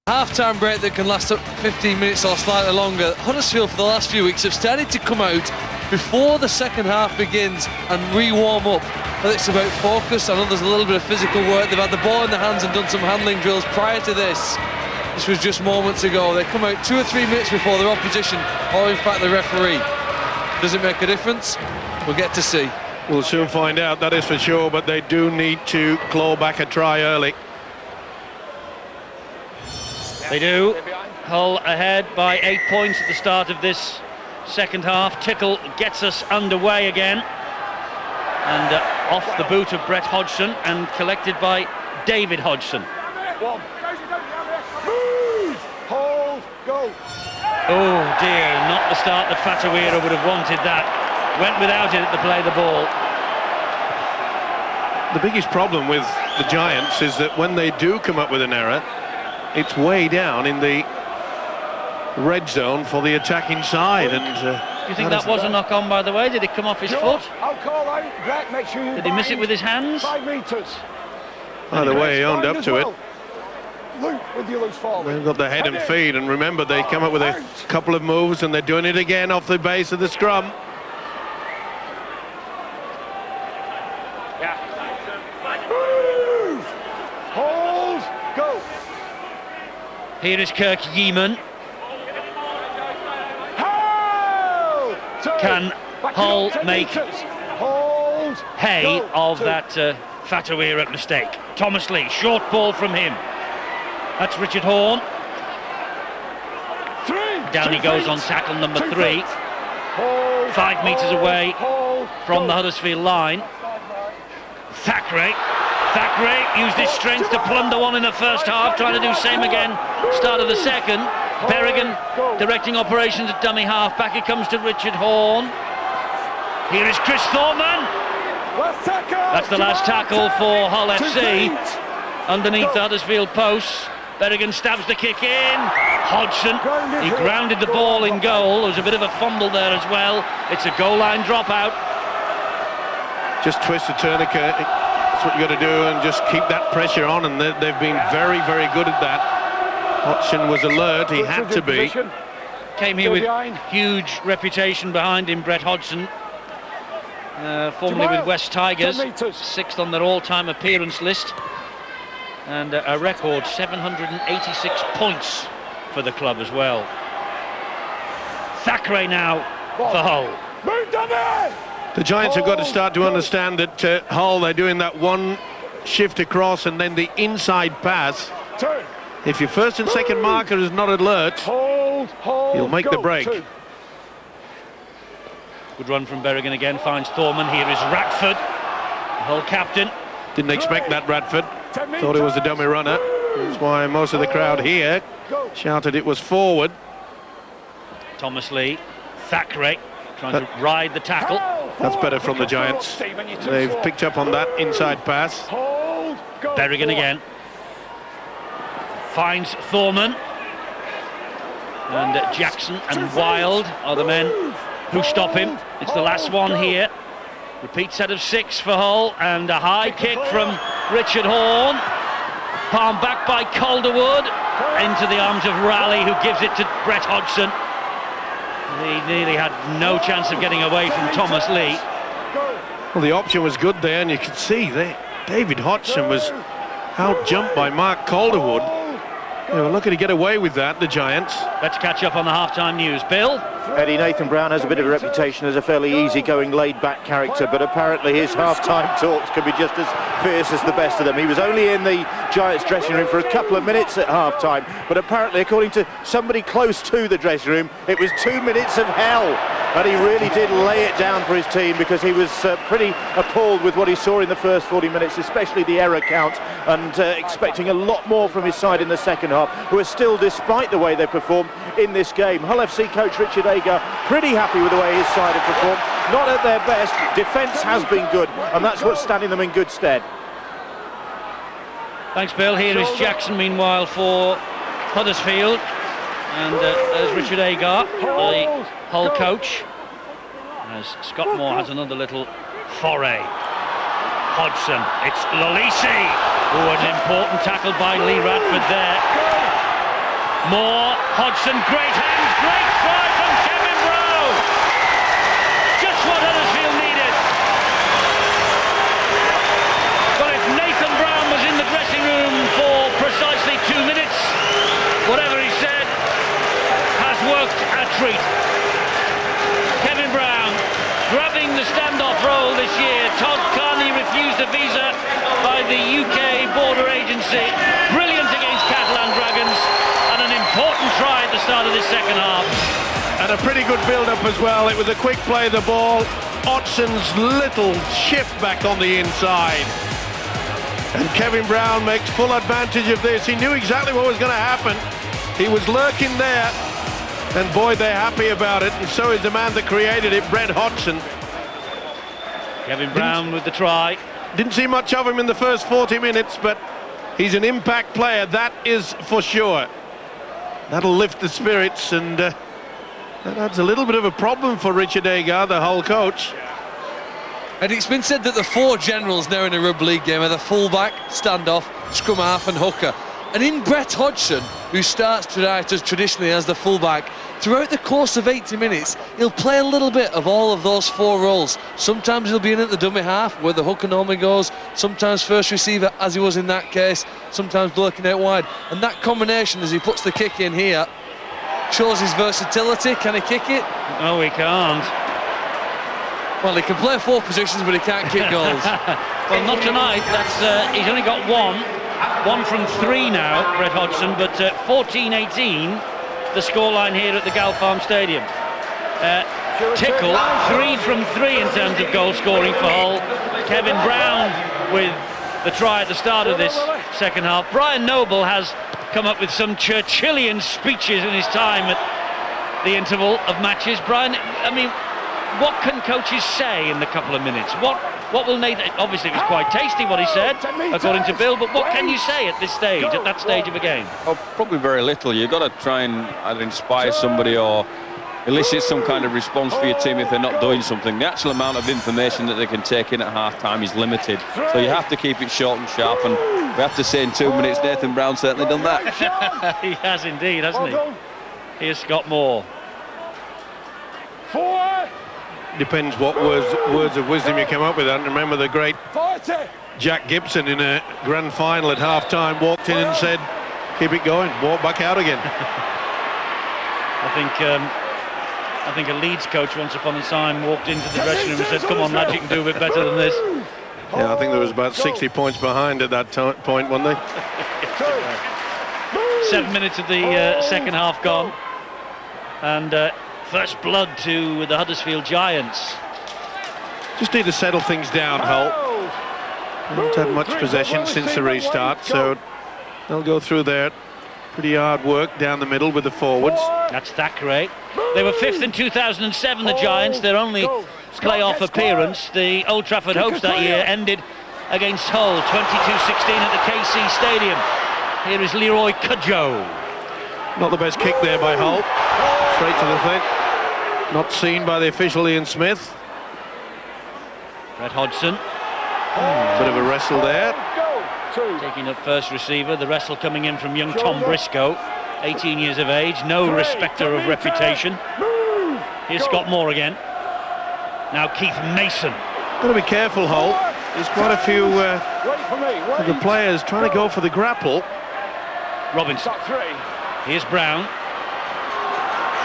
Half-time break that can last up 15 minutes or slightly longer. Huddersfield for the last few weeks have started to come out before the second half begins and re-warm up. Whether it's about focus, I know there's a little bit of physical work. They've had the ball in their hands and done some handling drills prior to this. This was just moments ago. They come out 2 or 3 minutes before their opposition, or in fact the referee. Does it make a difference? We'll get to see. We'll soon find out, that is for sure, but they do need to claw back a try early. They do. Hull ahead by 8 points at the start of this second half. Tickle gets us underway again. And off the boot of Brett Hodgson and collected by David Hodgson. Move, hold, go. Oh dear, not the start that Fatawira would have wanted that. Went without it to play the ball. The biggest problem with the Giants is that when they do come up with an error, it's way down in the red zone for the attacking side. And do you think that was a knock-on, by the way? Did it come off his foot? I'll call out. Brett, make sure you. Did he miss it with his hands? 5 metres. Either way, he owned up to it. Luke, with your loose forward. They've got the head and feet, and remember, they come up with a couple of moves, and they're doing it again off the base of the scrum. Move, hold, go. Here is Kirk Yeeman. Can Hull make hay of that Fatawira mistake? Thomas Lee, short ball from him. That's Richard Horne. Down he goes on tackle number 3. 5 metres away from the Huddersfield line. Thackeray used his strength to plunder one in the first half, trying to do same again, start of the second. Berrigan directing operations at dummy half. Back it comes to Richard Horne. Here is Chris Thorman. That's the last tackle for Hull FC. Underneath the Huddersfield posts. Berrigan stabs the kick in. Hodgson, he grounded the ball in goal. There was a bit of a fumble there as well. It's a goal line dropout. Just twist the tourniquet. That's what you got to do, and just keep that pressure on, and they've been very, very good at that. Hodgson was alert, he had to be. Came here with huge reputation behind him, Brett Hodgson. Formerly with West Tigers, 6th on their all-time appearance list. And a record 786 points for the club as well. Thackeray now for Hull. The Giants have got to start to understand that Hull, they're doing that one shift across and then the inside pass. If your first and second marker is not alert, you'll make the break. Good run from Berrigan again, finds Thorman. Here is Radford, the Hull captain. Didn't expect that, Radford. Thought it was a dummy runner. That's why most of the crowd here shouted it was forward. Thomas Lee, Thackeray trying to ride the tackle. That's better from the Giants. They've picked up on that inside pass. Berrigan again. Finds Thorman. And Jackson and Wild are the men who stop him. It's the last one here. Repeat set of 6 for Hull, and a high kick from Richard Horne. Palmed back by Calderwood into the arms of Raleigh, who gives it to Brett Hodgson. He nearly had no chance of getting away from Thomas Lee. Well, the option was good there, and you could see that David Hodgson was out-jumped by Mark Calderwood. They were lucky to get away with that, the Giants. Let's catch up on the half-time news. Bill? Eddie, Nathan Brown has a bit of a reputation as a fairly easygoing, laid-back character, but apparently his half-time talks can be just as fierce as the best of them. He was only in the Giants dressing room for a couple of minutes at half-time, but apparently, according to somebody close to the dressing room, it was 2 minutes of hell. And he really did lay it down for his team, because he was pretty appalled with what he saw in the first 40 minutes, especially the error count, and expecting a lot more from his side in the second half, who are still, despite the way they performed in this game. Hull FC coach Richard Agar pretty happy with the way his side have performed. Not at their best, defence has been good, and that's what's standing them in good stead. Thanks, Bill. Here is Jackson, meanwhile, for Huddersfield. And there's Richard Agar, the Hull coach, as Scott Moore has another little foray. Hodgson, it's Lolisi. Oh, an important tackle by Lee Radford there. Moore, Hodgson, great hands, great try from Kevin Brown. Just what Huddersfield needed. But if Nathan Brown was in the dressing room for precisely 2 minutes, whatever he said has worked a treat. Kevin Brown grabbing the standoff role this year. Todd Carney refused a visa by the UK Border Agency. Brilliant against Catalan Dragons, and an important try at the start of this second half. And a pretty good build-up as well. It was a quick play of the ball. Odson's little shift back on the inside. And Kevin Brown makes full advantage of this. He knew exactly what was going to happen. He was lurking there. And boy, they're happy about it. And so is the man that created it, Brett Hodgson. Kevin Brown with the try. Didn't see much of him in the first 40 minutes, but he's an impact player, that is for sure. That'll lift the spirits, and that adds a little bit of a problem for Richard Agar, the Hull coach. And it's been said that the four generals now in a rugby league game are the fullback, standoff, scrum half and hooker. And in Brett Hodgson, who starts tonight as traditionally as the fullback, throughout the course of 80 minutes, he'll play a little bit of all of those four roles. Sometimes he'll be in at the dummy half, where the hooker normally goes, sometimes first receiver, as he was in that case, sometimes lurking out wide. And that combination, as he puts the kick in here, shows his versatility. Can he kick it? No, he can't. Well, he can play four positions, but he can't kick goals. Well, not tonight. That's he's only got one from three now, Brett Hodgson, but 14-18 the scoreline here at the Gal Farm Stadium. Tickle, 3 from 3 in terms of goal scoring for Hull. Kevin Brown with the try at the start of this second half. Brian Noble has come up with some Churchillian speeches in his time at the interval of matches. Brian, I mean, what can coaches say in the couple of minutes? What will Nathan... Obviously it was quite tasty what he said, according to Bill, but what can you say at this stage, at that stage of a game? Oh, probably very little. You've got to try and either inspire somebody or elicit some kind of response for your team if they're not doing something. The actual amount of information that they can take in at half-time is limited, so you have to keep it short and sharp, and we have to say in 2 minutes Nathan Brown's certainly done that. He has indeed, hasn't he? Here's Scott Moore. Depends what words of wisdom you come up with. And remember the great Jack Gibson in a grand final at half-time walked in and said, keep it going, walk back out again. I think a Leeds coach once upon a time walked into the dressing room and said, come on lads, you can do a bit better than this. Yeah, I think there was about 60 points behind at that point, wasn't they? 7 minutes of the second half gone, and first blood to the Huddersfield Giants. Just need to settle things down, Hull. Haven't had much possession since the restart, so they'll go through there. Pretty hard work down the middle with the forwards. That's Thackeray. They were 5th in 2007, the Giants. Their only playoff appearance. The Old Trafford hopes that year ended against Hull, 22-16 at the KC Stadium. Here is Leroy Cudjoe. Not the best kick there by Hull. Straight to the thing. Not seen by the official Ian Smith. Brett Hodgson. Bit of a wrestle there. Taking up first receiver. The wrestle coming in from young Tom Briscoe, 18 years of age, no respecter of reputation. Here's Scott Moore again. Now Keith Mason. Got to be careful, Hull. There's quite a few of the players trying to go for the grapple. Robinson. Here's Brown.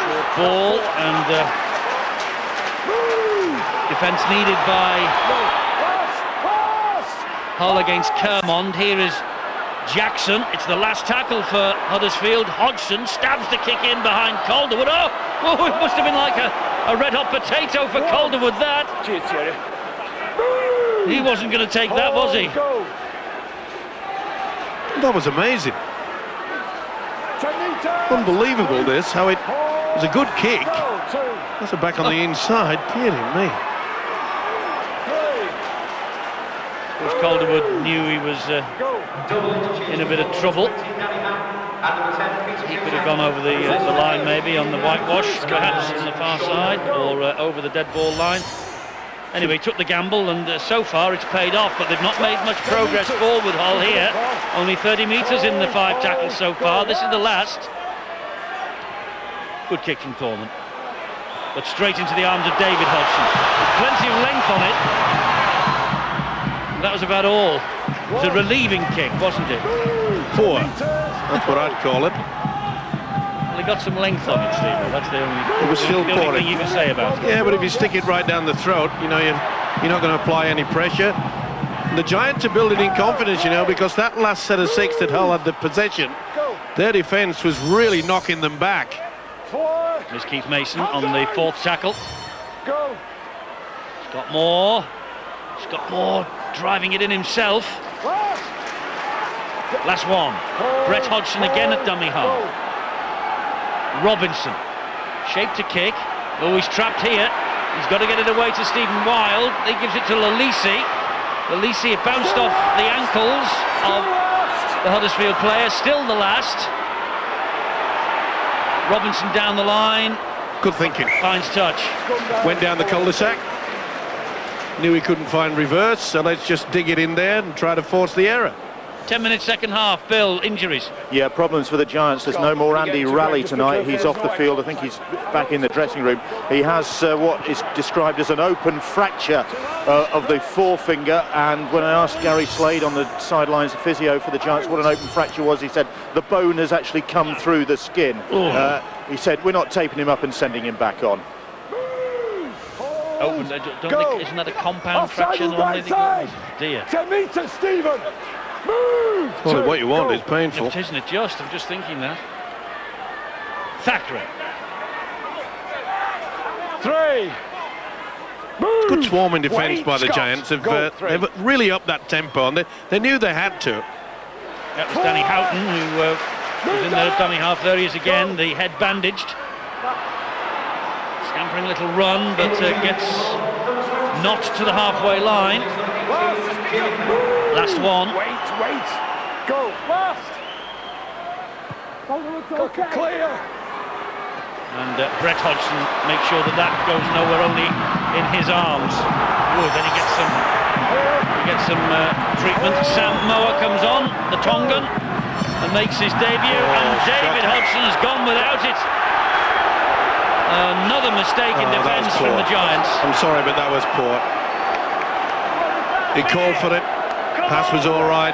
Short ball and defence needed by Hull against Kermond. Here is Jackson. It's the last tackle for Huddersfield. Hodgson stabs the kick in behind Calderwood. Oh, it must have been like a red-hot potato for Calderwood, that. He wasn't going to take that, was he? That was amazing. Unbelievable this, how it was a good kick. That's it back on the inside, dear me. Of course, Calderwood knew he was in a bit of trouble. He could have gone over the line maybe on the whitewash, perhaps on the far side, or over the dead ball line. Anyway, he took the gamble, and so far it's paid off, but they've not made much progress forward, Hull, here. Only 30 metres in the 5 tackles so far. This is the last. Good kick from Thorman. But straight into the arms of David Hodgson. There's plenty of length on it. And that was about all. It was a relieving kick, wasn't it? Poor. That's what I'd call it. Well, he got some length on it, Steve. That's the only, It was still the only poor. thing you can say about it. Yeah, but if you stick it right down the throat, you know, you're not going to apply any pressure. And the Giants are building in confidence, you know, because that last set of 6 that Hull had the possession, their defence was really knocking them back. There's Keith Mason on the 4th tackle. Go. Scott Moore. Scott Moore driving it in himself. Last one. Brett Hodgson again at dummy half. Robinson. Shape to kick. Oh, he's trapped here. He's got to get it away to Stephen Wild. He gives it to Lalisi. Lalisi, it bounced off the ankles of the Huddersfield player. Still the last. Robinson down the line. Good thinking. Finds touch. Went down the cul-de-sac. Knew he couldn't find reverse, so let's just dig it in there and try to force the error. 10-minute second half. Bill, injuries. Yeah, problems for the Giants. There's no more Andy Raleigh tonight. He's off the field. I think he's back in the dressing room. He has what is described as an open fracture of the forefinger. And when I asked Gary Slade on the sidelines, the physio for the Giants, what an open fracture was, he said the bone has actually come through the skin. He said, we're not taping him up and sending him back on. Open, isn't that a compound fracture normally? Dear. 10 metres, Stephen. Move. Well, what you want is painful. It isn't it just? I'm just thinking that. Thackeray. 3. Move. Good swarming defence Wait, by the Scott. Giants. Go, They've really upped that tempo, and they knew they had to. That was Danny Houghton, who was in there at dummy half. There he is again, the head bandaged. Scampering little run, but gets not to the halfway line. Last one. Wait. Go. Last. Clear. And Brett Hodgson makes sure that goes nowhere, only in his arms. Oh, then he gets some treatment. Sam Moa comes on, the Tongan, and makes his debut. And David Hodgson has gone without it. Another mistake in defence from the Giants. I'm sorry, but that was poor. He called for it. Pass was all right.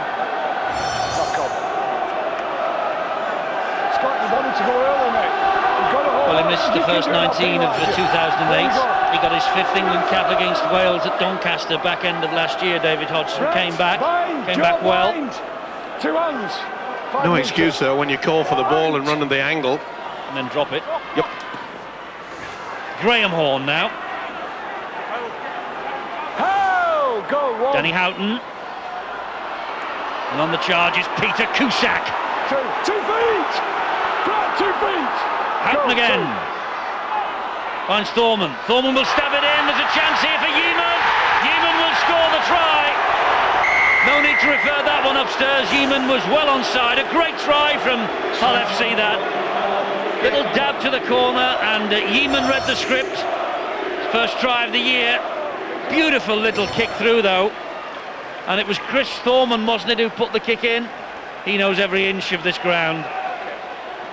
Scott, you wanted to go early, mate. Well, he missed the first 19 of 2008. He got his 5th England cap against Wales at Doncaster back end of last year. David Hodgson came back well. 2 hands. No excuse, though, when you call for the ball and run in the angle. And then drop it. Yep. Graham Horn now. Go. 1. Danny Houghton. And on the charge is Peter Cusack. 2 feet. Grab 2 feet. Houghton again. Finds Thorman. Thorman will stab it in. There's a chance here for Yeaman. Yeaman will score the try. No need to refer that one upstairs. Yeaman was well onside. A great try from Hull FC, that. Little dab to the corner, and Yeaman read the script. First try of the year. Beautiful little kick through, though. And it was Chris Thorman, wasn't it, who put the kick in? He knows every inch of this ground.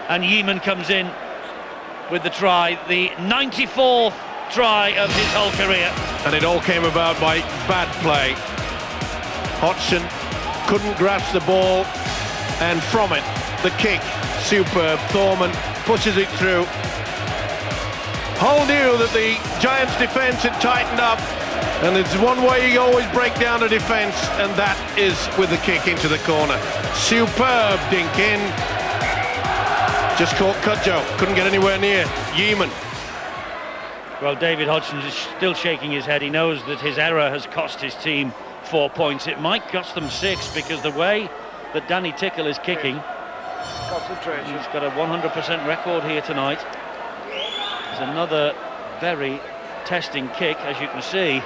And Yeaman comes in with the try, the 94th try of his whole career. And it all came about by bad play. Hodgson couldn't grasp the ball, and from it, the kick, superb. Thorman pushes it through. Hull knew that the Giants' defence had tightened up, and there's one way you always break down a defence, and that is with the kick into the corner. Superb dink in. Just caught Cudjoe, couldn't get anywhere near Yeaman. Well, David Hodgson is still shaking his head. He knows that his error has cost his team 4 points. It might cost them 6, because the way that Danny Tickle is kicking, he's got a 100% record here tonight. It's another very testing kick, as you can see.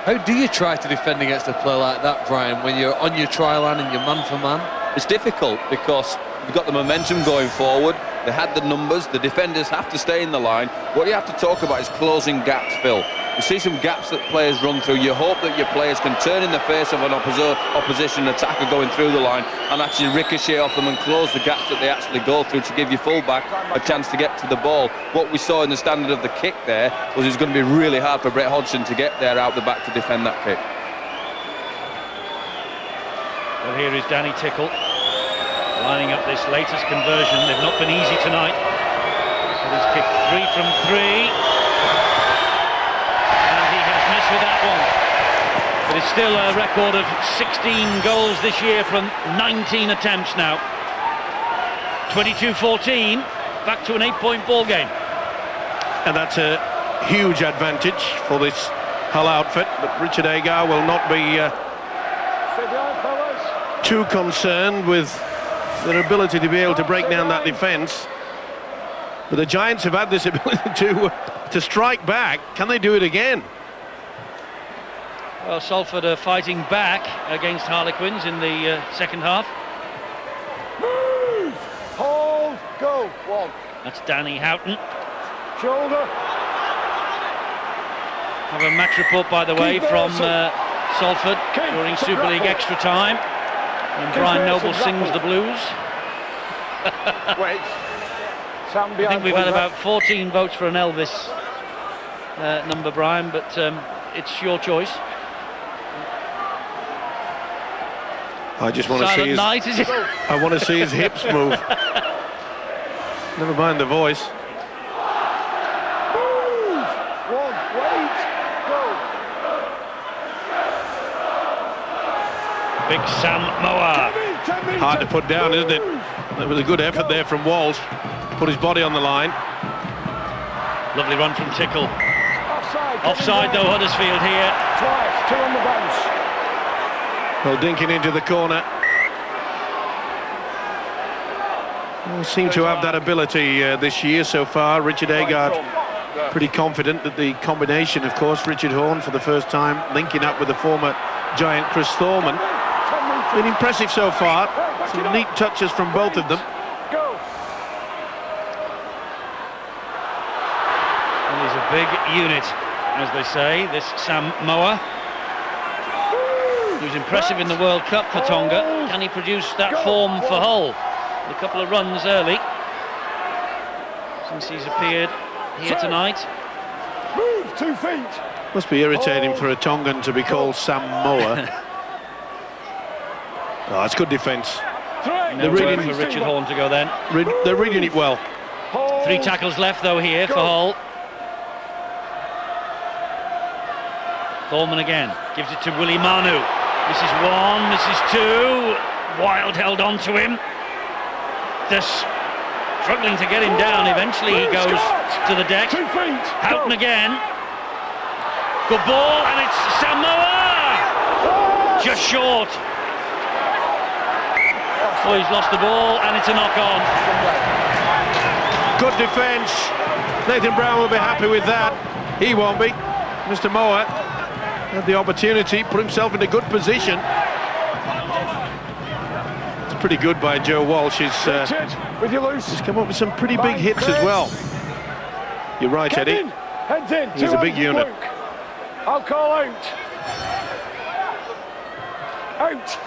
How do you try to defend against a player like that, Brian, when you're on your try line and you're man for man? It's difficult because you've got the momentum going forward. They had the numbers. The defenders have to stay in the line. What you have to talk about is closing gaps, Phil. You see some gaps that players run through. You hope that your players can turn in the face of an opposition attacker going through the line and actually ricochet off them and close the gaps that they actually go through to give your fullback a chance to get to the ball. What we saw in the standard of the kick there was it was going to be really hard for Brett Hodgson to get there out the back to defend that kick. Well, here is Danny Tickle lining up this latest conversion. They've not been easy tonight. But he's kicked 3 from 3. With that one, but it's still a record of 16 goals this year from 19 attempts now. 22-14, back to an 8-point ball game, and that's a huge advantage for this Hull outfit. But Richard Agar will not be too concerned with their ability to be able to break down that defence. But the Giants have had this ability to strike back. Can they do it again? Well, Salford are fighting back against Harlequins in the second half. Move! Hold! Go! 1. That's Danny Houghton. Shoulder! Have a match report, by the way, from Salford during Super League extra time. And Brian Noble sings the blues. Wait. I think we've had about 14 votes for an Elvis number, Brian, but it's your choice. I just want to see his... Night, is it? I want to see his hips move. Never mind the voice. Move! 1, wait, go! Big Sam Moa. Hard to put down, isn't it? That was a good effort there from Walsh. Put his body on the line. Lovely run from Tickle. Offside though, Huddersfield here. Twice, 2 on the bounce. Well, dinking into the corner. Well, seem to have that ability this year so far. Richard Agar pretty confident that the combination, of course, Richard Horne for the first time linking up with the former Giant Chris Thorman. Been impressive so far. Some neat touches from both of them. Well, he's a big unit, as they say, this Sam Moa. He was impressive in the World Cup for Tonga. Can he produce that form for Hull? A couple of runs early since he's appeared here tonight. Move 2 feet. Must be irritating for a Tongan to be called Sam Moa. Oh, it's good defence. No way for Richard Horne to go then. They're reading it well. 3 tackles left though here for Hull. Thorman again, gives it to Willie Manu. This is 1, this is 2. Wild held on to him. Just struggling to get him down. Eventually he goes to the deck. 2 feet. Houghton again. Good ball, and it's Samoa! Just short. Oh, he's lost the ball, and it's a knock-on. Good defence. Nathan Brown will be happy with that. He won't be. Mr. Moa had the opportunity, put himself in a good position. It's pretty good by Joe Walsh. He's come up with some pretty big hits as well. You're right, Eddie. Heads in. He's a big unit. I'll call out. Out.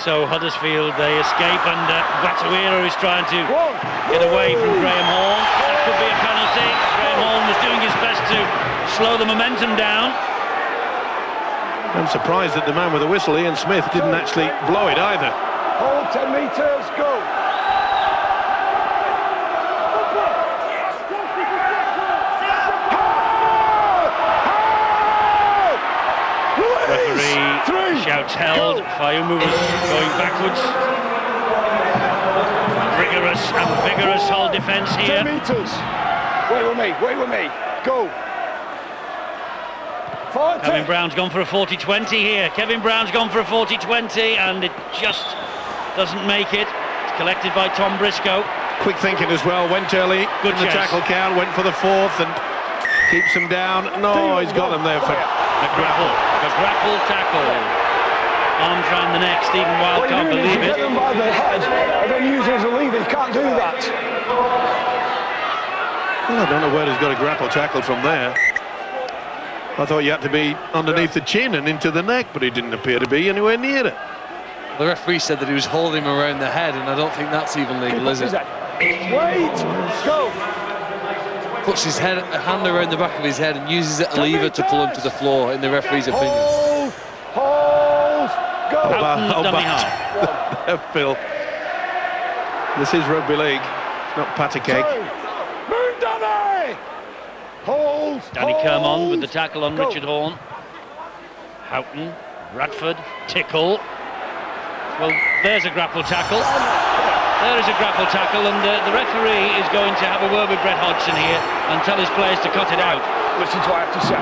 So Huddersfield, they escape, and Batuira is trying to get away from Graham Horne. That could be a penalty. Graham Horne was doing his best to slow the momentum down. I'm surprised that the man with the whistle, Ian Smith, didn't actually blow it either. Hold 10 metres, go. Referee shouts held. Fayumu was going backwards. Rigorous and vigorous Hull defence here. 10 metres. Wait with me. Go. Kevin Brown's gone for a 40-20 here. Kevin Brown's gone for a 40-20, and it just doesn't make it. It's collected by Tom Briscoe. Quick thinking as well. Went early. Good in the tackle count. Went for the 4th and keeps them down. No, he's got them there for a grapple tackle. Arms round the neck. Stephen Wild can't believe it. Get them by the head and then use it as a lever. You can't do that. Well, I don't know where he's got a grapple tackle from there. I thought you had to be underneath the chin and into the neck, but he didn't appear to be anywhere near it. The referee said that he was holding him around the head, and I don't think that's even legal, is it? Wait! Go! Puts his hand around the back of his head and uses it a lever to pull him to the floor, in the referee's opinion. Hold! Hold! Go! Dummy half. There, Phil. This is rugby league, it's not patty cake. Move, Danny! Hold! Danny Kermond with the tackle on Richard Horne. Houghton, Radford, Tickle. Well, there's a grapple tackle. There is a grapple tackle, and the referee is going to have a word with Brett Hodgson here and tell his players to cut it out. Listen to what I have to say.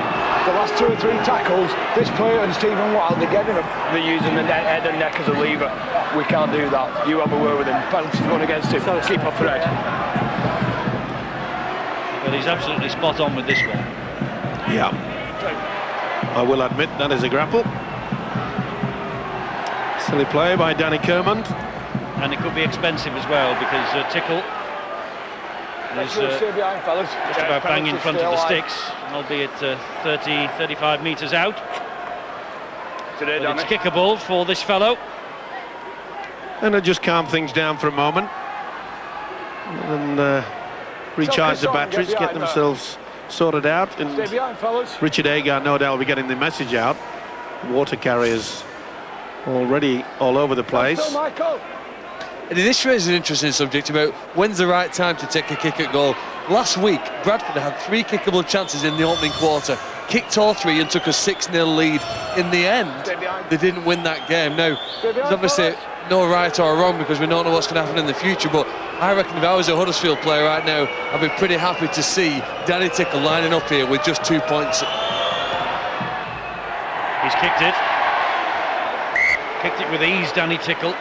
The last 2 or 3 tackles, this player and Stephen Wild, they're getting them. They're using the head and neck as a lever. We can't do that. You have a word with him. Penalty's going against him. Keep off the head. But he's absolutely spot on with this one. Yeah. I will admit that is a grapple. Silly play by Danny Kermond. And it could be expensive as well, because Tickle is Stay behind, fellas. just about bang in front of the sticks, albeit 30, 35 metres out. Today, But it's kickable for this fellow. And it just calm things down for a moment. And recharge the batteries, get themselves sorted out. Stay And behind, fellas. Richard Agar, no doubt, will be getting the message out. Water carriers already all over the place. Still, Michael. And this raises an interesting subject about when's the right time to take a kick at goal. Last week, Bradford had 3 kickable chances in the opening quarter, kicked all 3 and took a 6-0 lead. In the end, they didn't win that game. Now, there's obviously no right or wrong because we don't know what's going to happen in the future, but I reckon if I was a Huddersfield player right now, I'd be pretty happy to see Danny Tickle lining up here with just 2 points. He's kicked it. Kicked it with ease, Danny Tickle.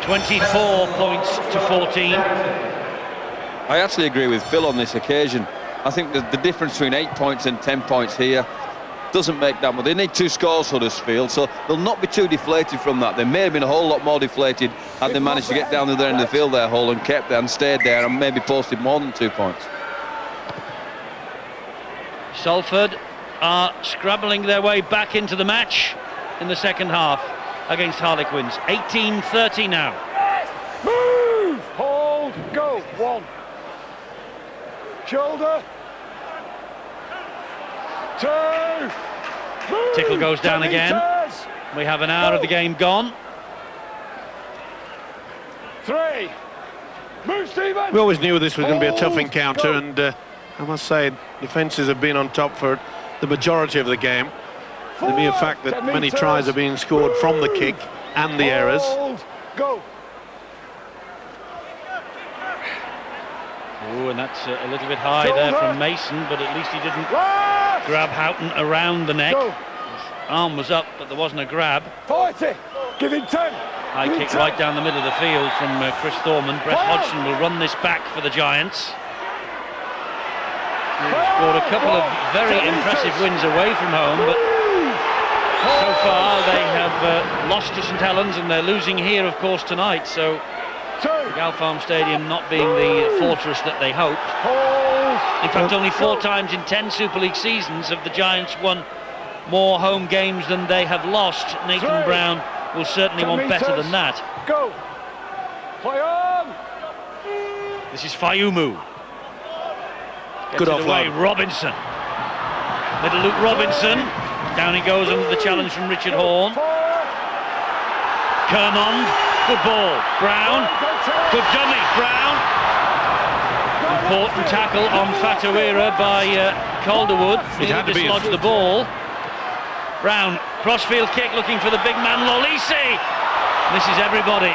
24 points to 14. I actually agree with Phil on this occasion. I think the difference between 8 points and 10 points here doesn't make that much. They need 2 scores, Huddersfield, so they'll not be too deflated from that. They may have been a whole lot more deflated had they managed to get down to the end of the field there, Hull, and kept there and stayed there and maybe posted more than 2 points. Salford are scrabbling their way back into the match in the second half against Harlequins. 18-30 now. Move! Hold! Go! 1. Shoulder. 2. Move! Tickle goes down again. We have an hour of the game gone. 3. Move, Stephen! We always knew this was going to be a tough encounter, and I must say, defences have been on top for the majority of the game. The mere fact that many tries are being scored from the kick and the errors. Go. Oh, and that's a little bit high there from Mason, but at least he didn't grab Houghton around the neck. His arm was up, but there wasn't a grab. 40. Give him 10. High kick right down the middle of the field from Chris Thorman. Brett Hodgson will run this back for the Giants. They've scored a couple of very impressive wins away from home, but so far they have lost to St Helens, and they're losing here, of course, tonight. So Gal Farm Stadium not being the fortress that they hoped. In fact, only 4 times in 10 Super League seasons have the Giants won more home games than they have lost. Nathan Brown will certainly want better than that. Go. Play on. This is Fayumu. Good away, offload. Robinson. Little Luke Robinson. Down he goes under the challenge from Richard Horne. Kermond. Good ball. Brown. Good dummy. Brown. Important tackle on Fatuira by Calderwood. He had to be dislodged the ball. Brown. Crossfield kick looking for the big man Lolisi. This is everybody.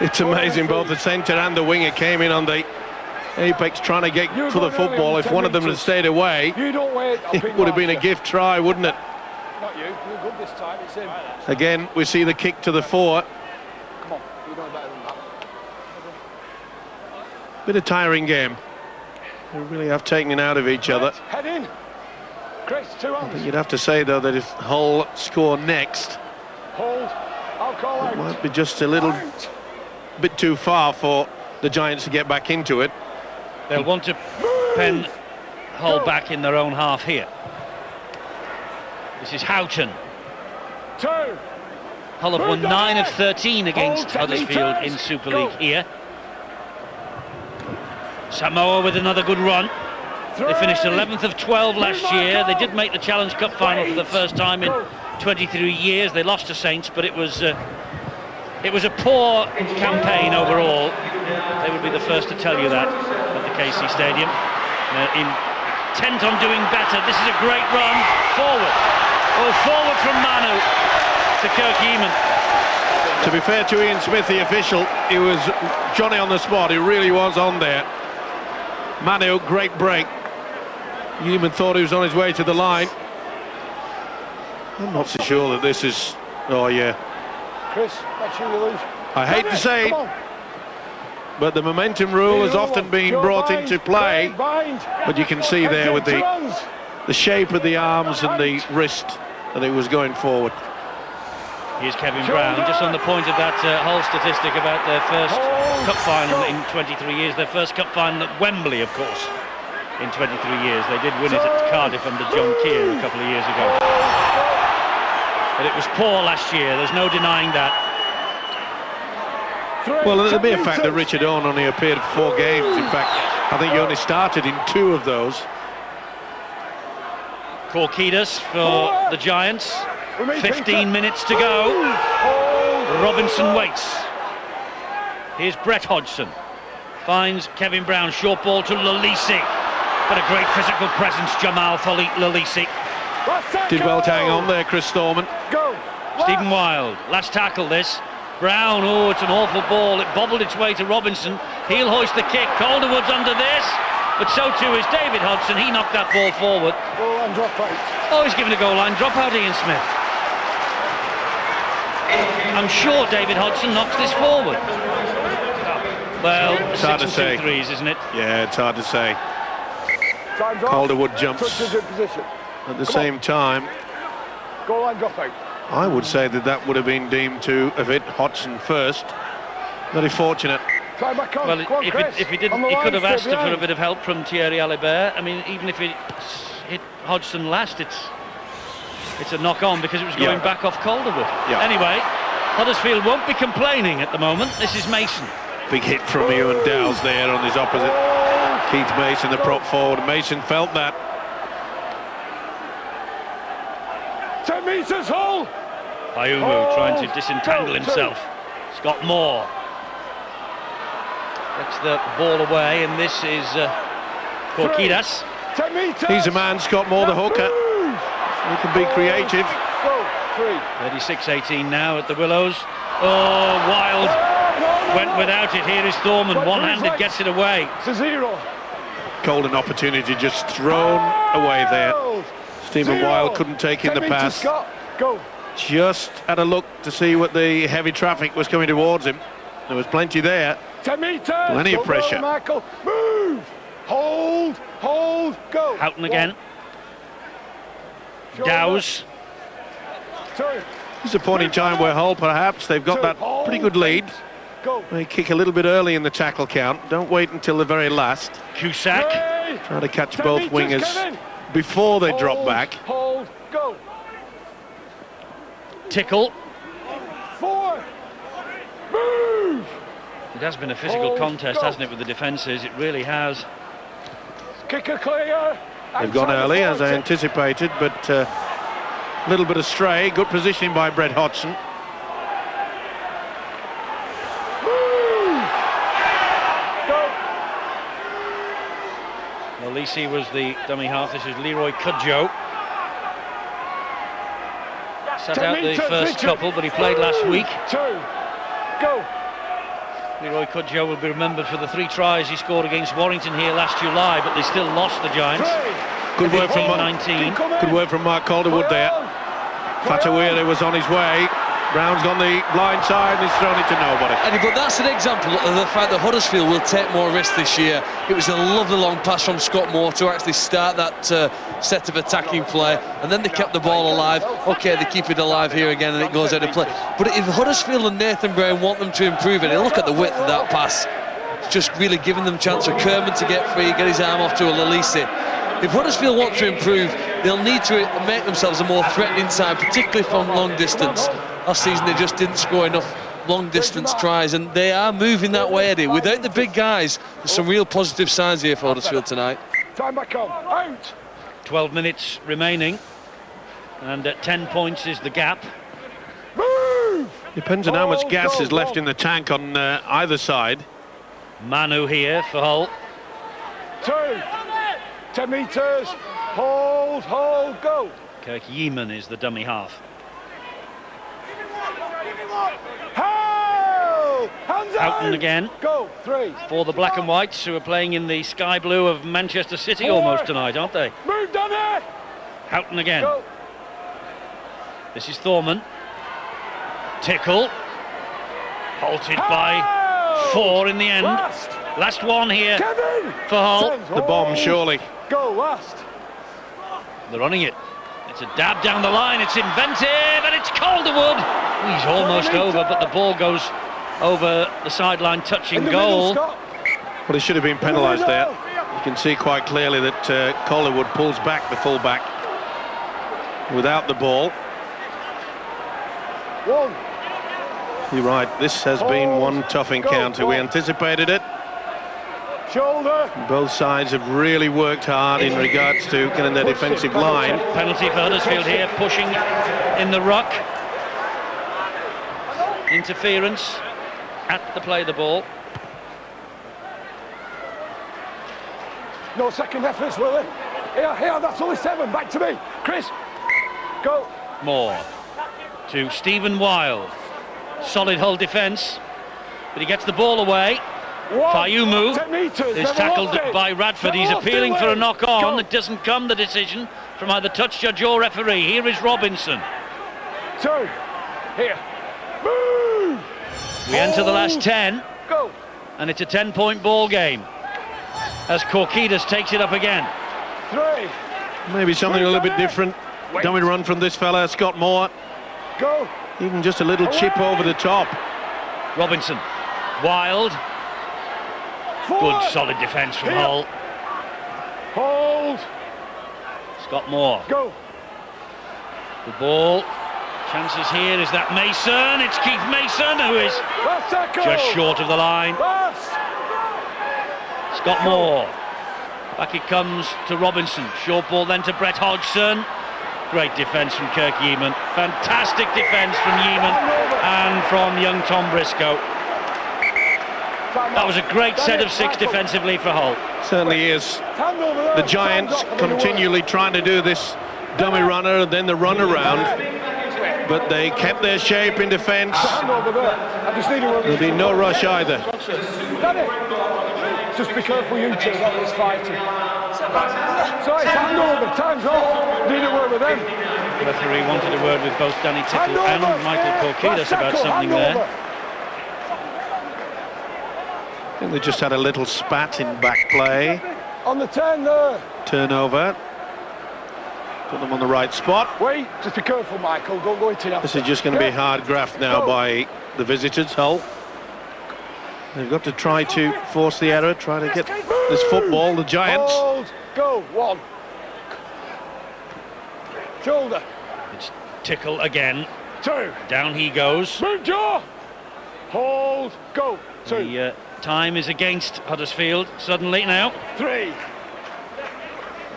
It's amazing, both the centre and the winger came in on the apex trying to get for the football. If one of them had stayed away, it would have been a gift try, wouldn't it? Not you. You're good this time. It's him. Again, we see the kick to the fore. Come on. You're doing better than that. Bit of tiring game. They really have taken it out of each other. Head in. Chris, 2 I hands. think you'd have to say, though, that if Hull score next, Hold. I'll call out. it might be just a little bit too far for the Giants to get back into it. They'll want to pen Hull back in their own half here. This is Houghton. Hull have won 9 of 13 against Huddersfield in Super League here. Samoa with another good run. They finished 11th of 12 last year. They did make the Challenge Cup final for the first time in 23 years. They lost to Saints, but it was a poor campaign overall. They would be the first to tell you that at the KC Stadium. Intent on doing better. This is a great run forward. Oh, forward from Manu to Kirk Eamon. To be fair to Ian Smith, the official, he was Johnny on the spot. He really was on there. Manu, great break. Eamon thought he was on his way to the line. I'm not so sure that this is... Oh, yeah. Chris, make sure you lose. I hate to say it, but the momentum rule has often been brought into play. But you can see there with the shape of the arms and the wrist that it was going forward. Here's Kevin Brown, just on the point of that whole statistic about their first cup final in 23 years. Their first cup final at Wembley, of course, in 23 years. They did win it at Cardiff under John Keir a couple of years ago. But it was poor last year, there's no denying that. Well, it'll be a fact that Richard Owen only appeared 4 games. In fact, I think he only started in 2 of those. Korkidas for the Giants. 15 minutes to go. Robinson waits. Here's Brett Hodgson. Finds Kevin Brown. Short ball to Lalisi. But a great physical presence, Jamal Lalisi. Did well to hang on there, Chris Thorman. Stephen Wild. Last tackle this. Brown, oh, it's an awful ball. It bobbled its way to Robinson. He'll hoist the kick. Calderwood's under this. But so too is David Hodgson. He knocked that ball forward. Goal line dropout. Oh, he's given a goal line dropout, Ian Smith. I'm sure David Hodgson knocks this forward. Well, it's hard to say. 3s, isn't it? Yeah, it's hard to say. Calderwood jumps at the same time. Goal line dropout. I would say that would have been deemed to have hit Hodgson first. Very fortunate. Well, if he didn't, he could have asked for a bit of help from Thierry Alibert. I mean, even if it hit Hodgson last, it's a knock-on because it was going back off Calderwood. Anyway, Huddersfield won't be complaining at the moment. This is Mason. Big hit from Ewan Dowes there on his opposite. Keith Mason, the prop forward. Mason felt that. 10 metres, Hull! Ayumu trying to disentangle himself. Scott Moore gets the ball away, and this is Korkidas. He's a man, Scott Moore, the hooker. He can be creative. 36-18 now at the Willows. Oh, Wild went without it. Here is Thorman, one-handed, gets it away. It's a 0. Golden opportunity just thrown away there. Stephen Wild couldn't take in the pass. Just had a look to see what the heavy traffic was coming towards him. There was plenty there. 10 metres. Plenty of pressure. Michael, move. Hold, go. Houghton again. Dowes. This is a point in time where Hull, perhaps, they've got that pretty good lead. They kick a little bit early in the tackle count. Don't wait until the very last. Cusack. Trying to catch both wingers before they drop back. Hold, go. Tickle. 4. Move. It has been a physical contest, hasn't it, with the defences? It really has. Kicker clear. They've gone early, as I anticipated, but a little bit astray. Good positioning by Brett Hodgson. Lalisi was the dummy half. This is Leroy Cudjoe. Sat out the first couple, but he played last week. 2. Go. Leroy Cudjoe will be remembered for the 3 tries he scored against Warrington here last July, but they still lost, the Giants. Good work from 19. Good work from Mark Calderwood there. Fatawiri was on his way. Brown's gone the blind side and he's thrown it to nobody. But that's an example of the fact that Huddersfield will take more risks this year. It was a lovely long pass from Scott Moore to actually start that set of attacking play, and then they kept the ball alive. Okay, they keep it alive here again and it goes out of play. But if Huddersfield and Nathan Brown want them to improve it, look at the width of that pass. It's just really giving them a chance for Kerman to get free, get his arm off to a Lolisi. If Huddersfield want to improve, they'll need to make themselves a more threatening side, particularly from long distance. Last season they just didn't score enough long distance tries, and they are moving that way, Eddie. Without the big guys, there's some real positive signs here for Huddersfield tonight. Time back on. Out. 12 minutes remaining, and at 10 points is the gap. Move. Depends on how much gas is left in the tank on either side. Manu here for Hull. 2. 10 metres. Hold, go. Kirk Yeeman is the dummy half. Houghton again. Go. 3. For the black and whites, who are playing in the sky blue of Manchester City 4. almost tonight, aren't they? Move, Danny. Houghton again. Go. This is Thorman. Tickle. Halted by 4 in the end. Last one here Kevin. for Hull. The bomb, surely. Go last. They're running it. It's a dab down the line. It's inventive, and it's Calderwood. He's almost over, but the ball goes over the sideline, touching goal. Well, he should have been penalised there. You can see quite clearly that Calderwood pulls back the full-back without the ball. 1. You're right, this has been one tough encounter. We anticipated it. Shoulder. Both sides have really worked hard in regards to getting their defensive line. Penalty for Huddersfield here, pushing in the ruck. Interference at the play of the ball. No second efforts, will it? Here, that's only 7. Back to me. Chris, go. Moore to Stephen Wild. Solid Hull defence, but he gets the ball away. Fayumu 10 metres, is never tackled lost it. by Radford. Never He's lost appealing it, for a Wayne. knock-on. Go. It doesn't come, the decision, from either touch judge or referee. Here is Robinson. 2. Here. Move. We enter the last 10, Go. and it's a 10-point ball game as Korkidas takes it up again. 3. Maybe something a little bit different. Dummy run from this fella, Scott Moore. Go. Even just a little chip over the top. Robinson. Wild. Forward. Good solid defence from Here. Hull. Hold. Scott Moore. Go. The ball. Chances here, is that Mason? It's Keith Mason who is Last tackle. just short of the line. Last. Scott Moore. Back it comes to Robinson. Short ball then to Brett Hodgson. Great defence from Kirk Yeeman. Fantastic defence from Yeeman and from young Tom Briscoe. That was a great set of 6 defensively for Hull. Certainly is. The Giants continually trying to do this dummy runner and then the run around, but they kept their shape in defence. There'll be no rush either. Danny, just be careful, you two. That was fighting. So it's hand over. Time's off. Need a word with them. The referee wanted a word with both Danny Tickle and Michael Korkidas about something there. I think they just had a little spat in back play. On the 10 there. Turnover. Put them on the right spot. Wait, just be careful, Michael. Don't go into that. This is just going to be hard graft now by the visitors, Hull. They've got to try to force the error, try to get this football, the Giants. Hold. Go. 1. Shoulder. It's Tickle again. 2. Down he goes. Move jaw. Hold. Go. 2. The time is against Huddersfield suddenly now. 3.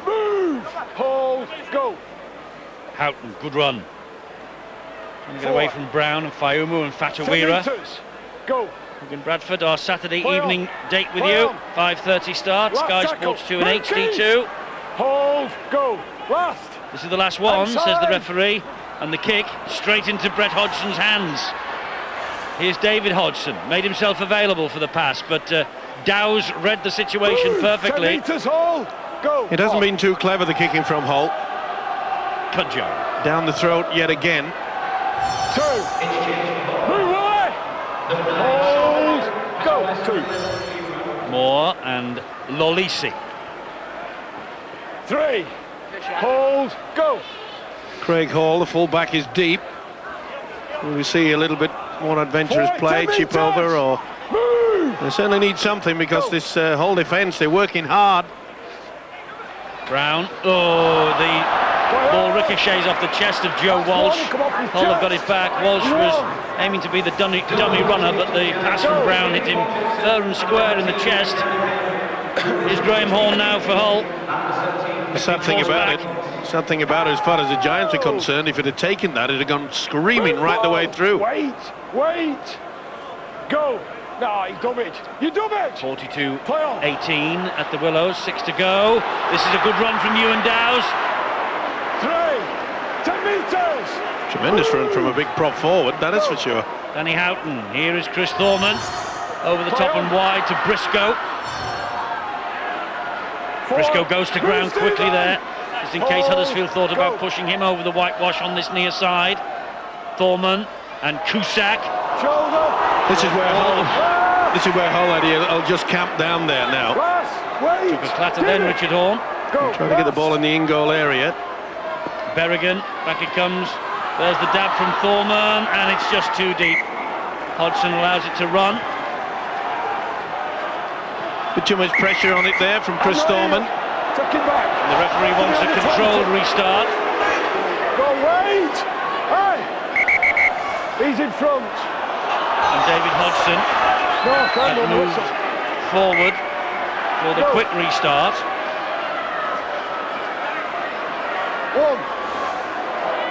Move. Hold. Go. Houghton, good run. Trying to get 4. away from Brown and Fayumu and 10 Fatawira. metres. Go. Wigan Bradford, our Saturday Play evening on. date with Play you. on. 5:30 start. Last Sky tackle. Sports 2 and Move, HD2. Hold. Go. Last. This is the last one, says the Outside. referee. And the kick straight into Brett Hodgson's hands. Here's David Hodgson, made himself available for the pass, but Dow's read the situation Move. perfectly. 10 metres. Hold. Go. It hasn't been too clever, the kicking from Hull. Cudjoe. Down the throat yet again. 2. Move away. Hold. Go. 2. Moore and Lolisi. 3. Hold. Go. Craig Hall, the full-back, is deep. Will we see a little bit more adventurous 4, play, 10 chip metres. over, or Move. They certainly need something because this whole defence, they're working hard. Brown. Oh, the ball ricochets off the chest of Joe Walsh. Hull have got it back. Walsh was aiming to be the dummy runner, but the pass from Brown hit him fair and square in the chest. Here's Graham Horn now for Hull. The sad thing about it, as far as the Giants are concerned, if it had taken that, it'd have gone screaming right the way through. Wait, go. No, you done it. You done it. 42-18 at the Willows, 6 to go. This is a good run from Ewan Dowes. 10 metres. Tremendous run from a big prop forward, that is for sure. Danny Houghton. Here is Chris Thorman. Over the top and wide to Briscoe. Briscoe goes to ground quickly there, just in case Huddersfield thought about pushing him over the whitewash on this near side. Thorman and Cusack. This is where Hull I'll just camp down there now. Took a clatter then, Richard Horn. Trying to get the ball in the in-goal area. Berrigan, back it comes. There's the dab from Thorman, and it's just too deep. Hodgson allows it to run. Bit too much pressure on it there from Chris Thorman. Take it back. And the referee wants a controlled restart. Go, wait! Hey! He's in front. And David Hodgson had moved forward for the quick restart. 1.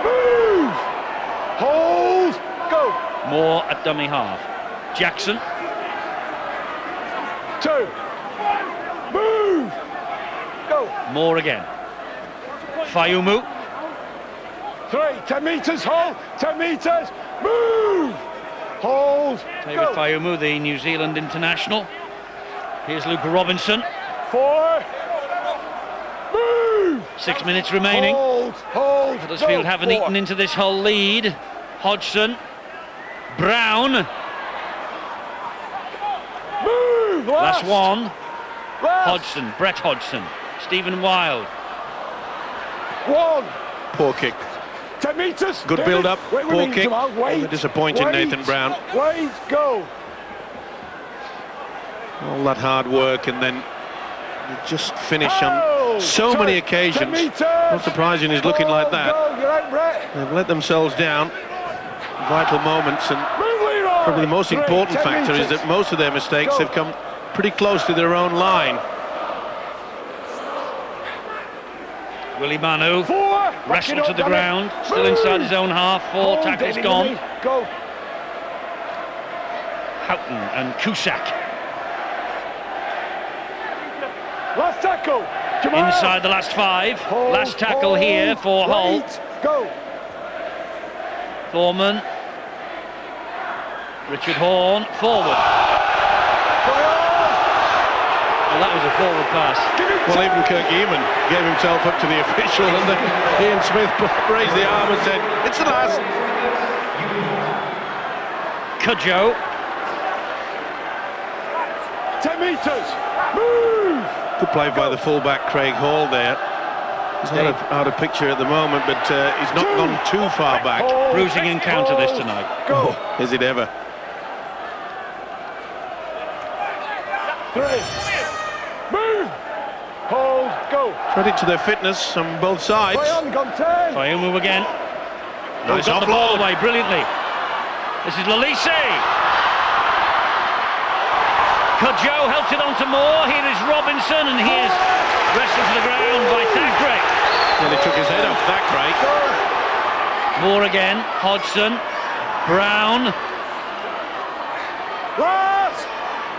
Move! Hold! Go! Moore at dummy half. Jackson. 2. Move! Go! Moore again. Fayumu. 3. 10 metres, hold! 10 metres! Move! Hold! David Fayumu, the New Zealand international. Here's Luke Robinson. 4. Move! 6 minutes remaining. Hold! Huddersfield haven't eaten into this whole lead. Hodgson. Brown. Move! Last one. Hodgson. Brett Hodgson. Stephen Wild. 1. Poor kick. 10 metres. Good build-up. Poor kick. Wait. Disappointing, Nathan Brown. Wait, go. All that hard work and then just finish on so many occasions. Not surprising he's looking like that. They've let themselves down. Vital moments, and probably the most important factor is that most of their mistakes have come pretty close to their own line. Willie Manu wrestled to the ground, still inside his own half. 4 tackles gone. Houghton and Cusack. Last tackle. Inside the last 5. Last tackle here for Hull. Go. Thorman. Richard Horn, forward. Well, that was a forward pass. Well, even Kirk Eamon gave himself up to the official, and then Ian Smith raised the arm and said, "It's the last." Cudjoe. 10 metres. Move. Good play by the fullback Craig Hall there. He's out of picture at the moment, but he's not gone too far back. Bruising encounter this tonight. Go. Oh, is it ever? 3. Move. Hold. Go. Credit to their fitness on both sides. Fayumu again. Nice got the ball offload. away brilliantly. This is Lalisi. Cudjoe helps it on to Moore. Here is Robinson, and he is wrestled to the ground by Thackeray. Well, he took his head off Thackeray. Moore again. Hodgson. Brown. Last.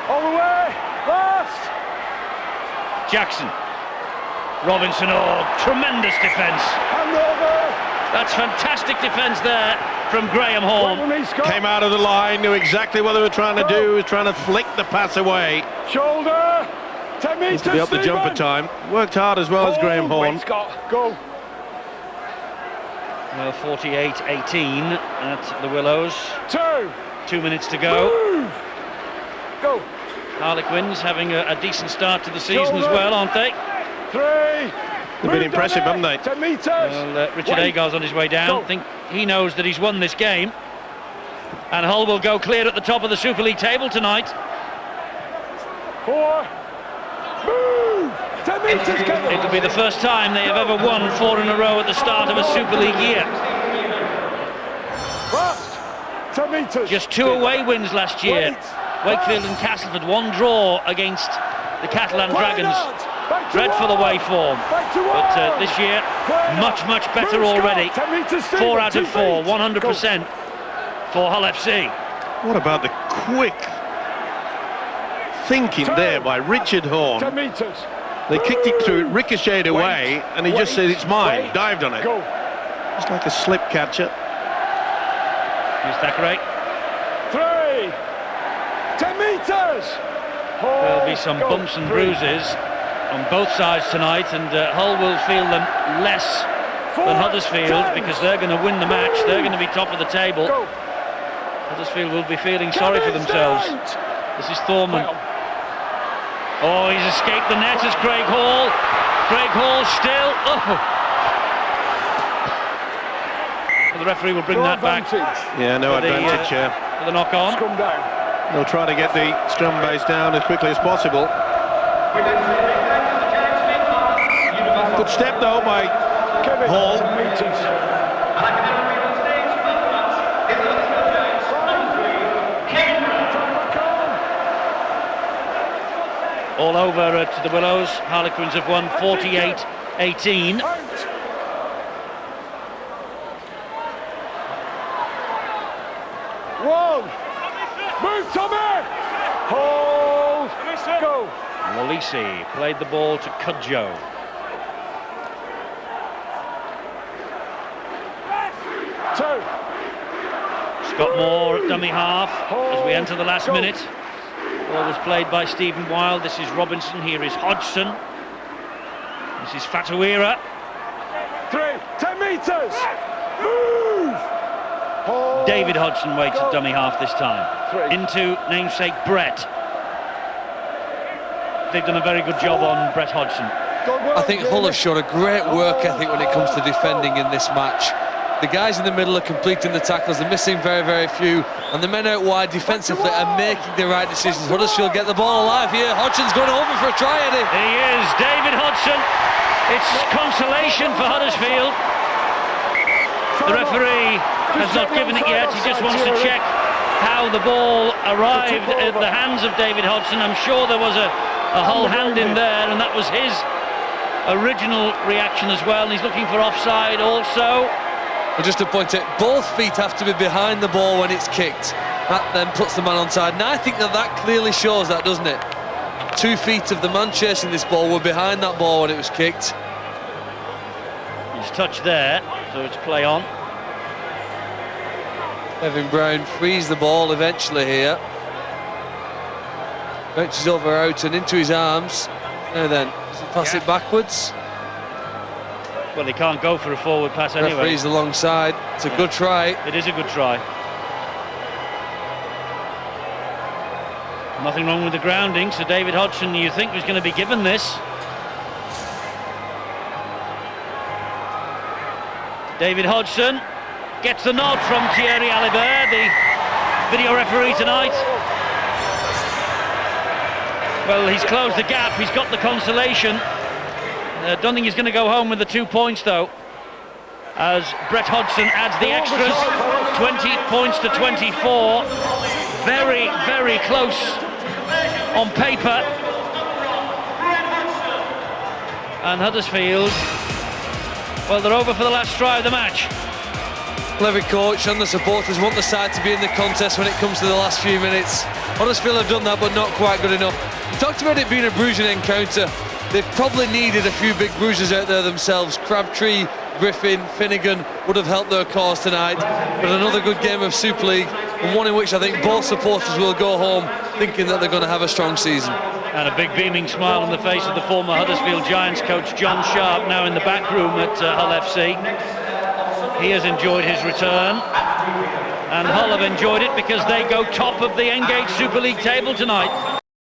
All the way. Last. Jackson. Robinson. Oh, tremendous defence. Hand over. That's fantastic defence there from Graham Horn. Came out of the line, knew exactly what they were trying to do, was trying to flick the pass away. Shoulder. 10 metres. To be up the jumper time. Worked hard as well as Graham Horn. Go. Well, 48-18 at the Willows. 2. 2 minutes to go. Move. Go. Harlequins having a decent start to the season as well, aren't they? 3. They've been impressive, haven't they? 10 metres. Well, Richard Agar's on his way down. I think he knows that he's won this game. And Hull will go clear at the top of the Super League table tonight. 4. Move! 10 metres, Kevin. It'll be the first time they have ever won 4 in a row at the start of a Super League year. Last. 10 metres. Just 2 away wins last year. Wakefield and Castleford, 1 draw against the Catalan Dragons. Dreadful away form. But this year, much better already. 4 out of 4, 100% for Hull FC. What about the quick thinking there by Richard Horn? 10 metres. They kicked it through, it ricocheted away, and he just said it's mine, dived on it. Go. Just like a slip catcher. Here's Thackeray. 3. 10 metres. There'll be some bumps and bruises on both sides tonight, and Hull will feel them less than Huddersfield because they're going to win the match. They're going to be top of the table. Huddersfield will be feeling sorry for themselves. This is Thorman. Oh, he's escaped the net as Craig Hall. Craig Hall still. Oh. Well, the referee will bring that back. Yeah, no advantage here. For the knock on. Scrum down. They'll try to get the scrum base down as quickly as possible. Good step though by Kevin. Hall. 10 metres. All over to the Willows. Harlequins have won 48-18. Move, Tommy! Hold! Go! Molisi played the ball to Cudjoe. Scott Moore at dummy half as we enter the last minute. Ball was played by Stephen Wild. This is Robinson. Here is Hodgson. This is Fatuira. 3. 10 metres! Move! Hold. David Hodgson waits at dummy half this time. 3. Into namesake Brett. They've done a very good job on Brett Hodgson. I think Hull have shown a great work ethic when it comes to defending in this match. The guys in the middle are completing the tackles, they're missing very few, and the men out wide defensively are making the right decisions. Huddersfield get the ball alive here. Hodgson's going over for a try, Eddie. He is, David Hodgson. It's consolation for Huddersfield. The referee has not given it yet. He just wants to check how the ball arrived at the hands of David Hodgson. I'm sure there was a Hull hand in there, and that was his original reaction as well. And he's looking for offside also. Well, just to point out, both feet have to be behind the ball when it's kicked. That then puts the man onside. And I think that clearly shows that, doesn't it? 2 feet of the man chasing this ball were behind that ball when it was kicked. He's touched there, so it's play on. Evan Brown frees the ball eventually here. Bounces over out and into his arms. Now then, does he pass it backwards? Well, he can't go for a forward pass anyway. Referee's alongside. It's a good try. It is a good try. Nothing wrong with the grounding, so David Hodgson, you think, was going to be given this. David Hodgson gets the nod from Thierry Alibert, the video referee tonight. Well, he's closed the gap, he's got the consolation. Don't think he's going to go home with the 2 points though, as Brett Hodgson adds the extras. 20 points to 24. Very close on paper. And Huddersfield, well, they're over for the last try of the match. Well, every coach and the supporters want the side to be in the contest when it comes to the last few minutes. Huddersfield have done that, but not quite good enough. We talked about it being a bruising encounter. They've probably needed a few big bruises out there themselves. Crabtree, Griffin, Finnegan would have helped their cause tonight. But another good game of Super League, and one in which I think both supporters will go home thinking that they're going to have a strong season. And a big beaming smile on the face of the former Huddersfield Giants coach John Sharp, now in the back room at Hull FC. He has enjoyed his return, and Hull have enjoyed it because they go top of the Engage Super League table tonight.